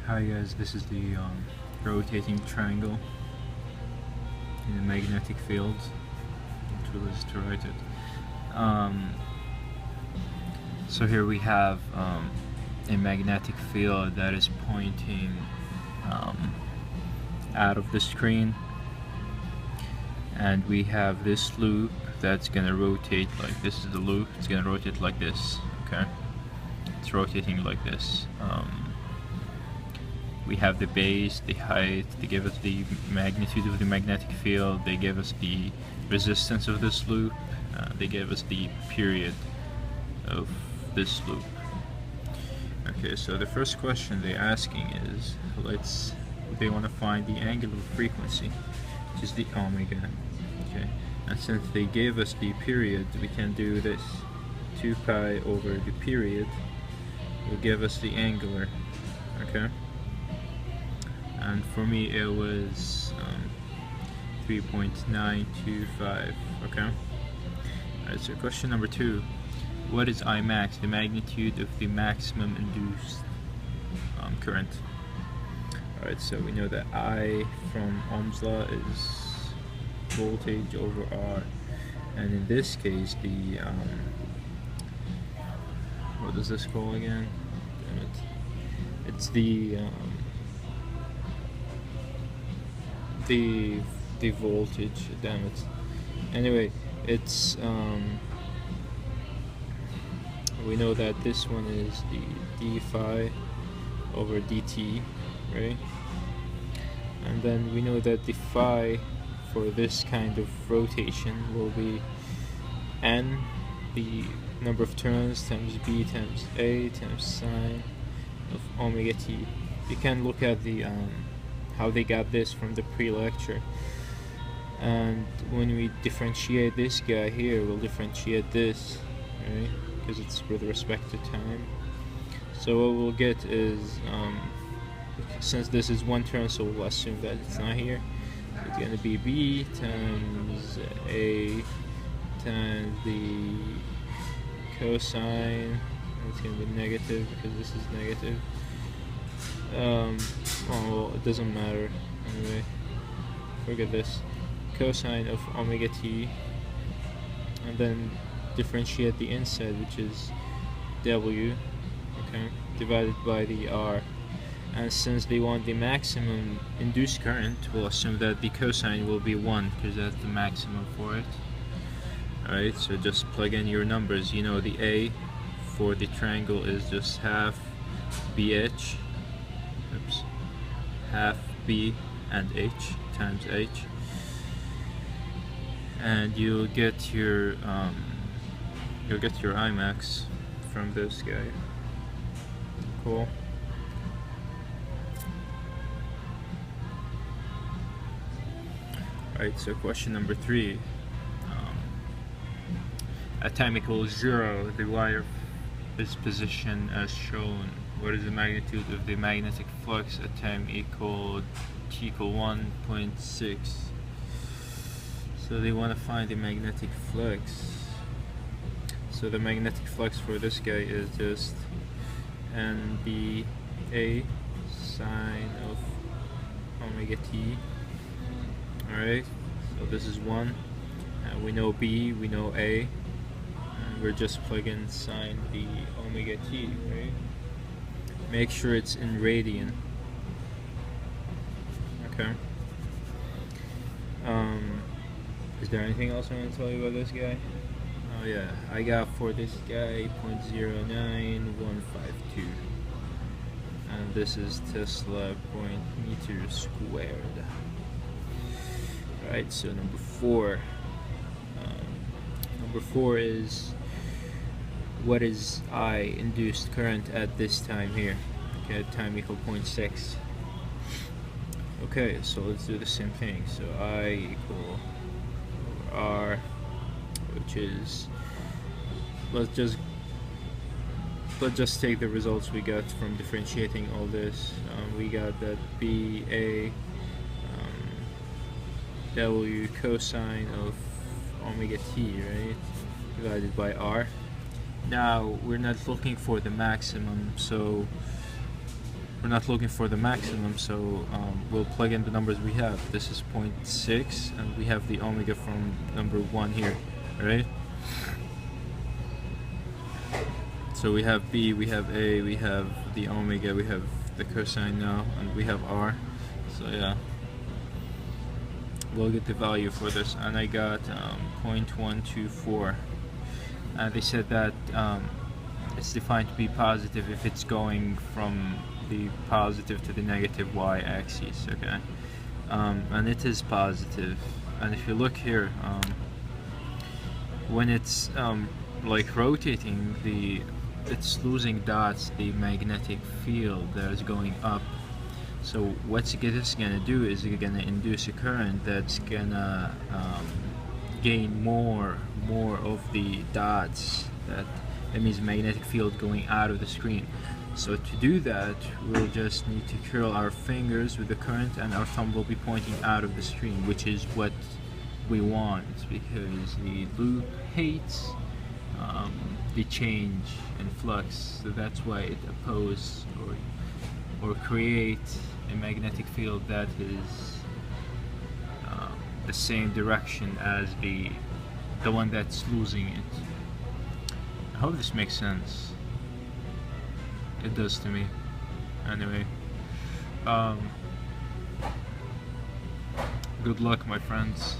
Hi guys, this is the rotating triangle in a magnetic field. I'll do this to write it. So here we have a magnetic field that is pointing out of the screen, and we have this loop that's gonna rotate like this. Is the loop. It's gonna rotate like this. Okay, it's rotating like this. We have the base, the height, they give us the magnitude of the magnetic field, they give us the resistance of this loop, they give us the period of this loop. Okay, so the first question they're asking is, they want to find the angular frequency, which is the omega. Okay, and since they gave us the period, we can do this. 2 pi over the period will give us the angular. Okay, and for me it was 3.925. okay. Alright, so question number 2, what is Imax, the magnitude of the maximum induced current? Alright, so we know that I from Ohm's law is voltage over R, and in this case the what does this call again? Damn it. It's the voltage, damn it. Anyway, it's we know that this one is the d phi over dt, right? And then we know that the phi for this kind of rotation will be n, the number of turns, times b times a times sine of omega t. You can look at the how they got this from the pre-lecture, and when we differentiate this guy here, we'll differentiate this, right, because it's with respect to time. So what we'll get is, since this is one term, so we'll assume that it's not here, it's going to be b times a times the cosine, it's going to be negative because this is negative. Oh well, it doesn't matter anyway, forget this, cosine of omega t, and then differentiate the inside, which is w, okay, divided by the r. And since they want the maximum induced current, we'll assume that the cosine will be 1 because that's the maximum for it. Alright, so just plug in your numbers. You know the a for the triangle is just half bh, half b and h times h, and you'll get your Imax from this guy. Cool. Alright, so question number 3. At time equals 0, the wire is positioned as shown. What is the magnitude of the magnetic flux at time equal t equal 1.6? So they want to find the magnetic flux. So the magnetic flux for this guy is just NBA sine of omega t. Alright, so this is 1. We know B, we know A, and we're just plugging sine the omega t, right? Make sure it's in radian. Okay. Is there anything else I want to tell you about this guy? Oh yeah, I got for this guy 0.09152, and this is Tesla meters squared. Alright, so number 4. Number 4 is, what is I induced current at this time here? Okay, time equal 0.6. Okay, so let's do the same thing. So I equal R, which is, let's just take the results we got from differentiating all this. We got that B A W cosine of omega t, right, divided by R. Now we're not looking for the maximum, so we're not looking for the maximum, so we'll plug in the numbers we have. This is 0.6, and we have the omega from number 1 here, right? So we have B, we have A, we have the omega, we have the cosine now, and we have R. So yeah, we'll get the value for this, and I got 0.124. And they said that it's defined to be positive if it's going from the positive to the negative y-axis, okay? And it is positive. And if you look here, when it's like rotating, it's losing dots, the magnetic field that is going up. So what this is gonna do is it's gonna induce a current that's gonna gain more of the dots. That means magnetic field going out of the screen. So to do that, we'll just need to curl our fingers with the current, and our thumb will be pointing out of the screen, which is what we want, because the loop hates the change in flux. So that's why it opposes or creates a magnetic field that is the same direction as the one that's losing it. I hope this makes sense. It does to me. Anyway, good luck, my friends.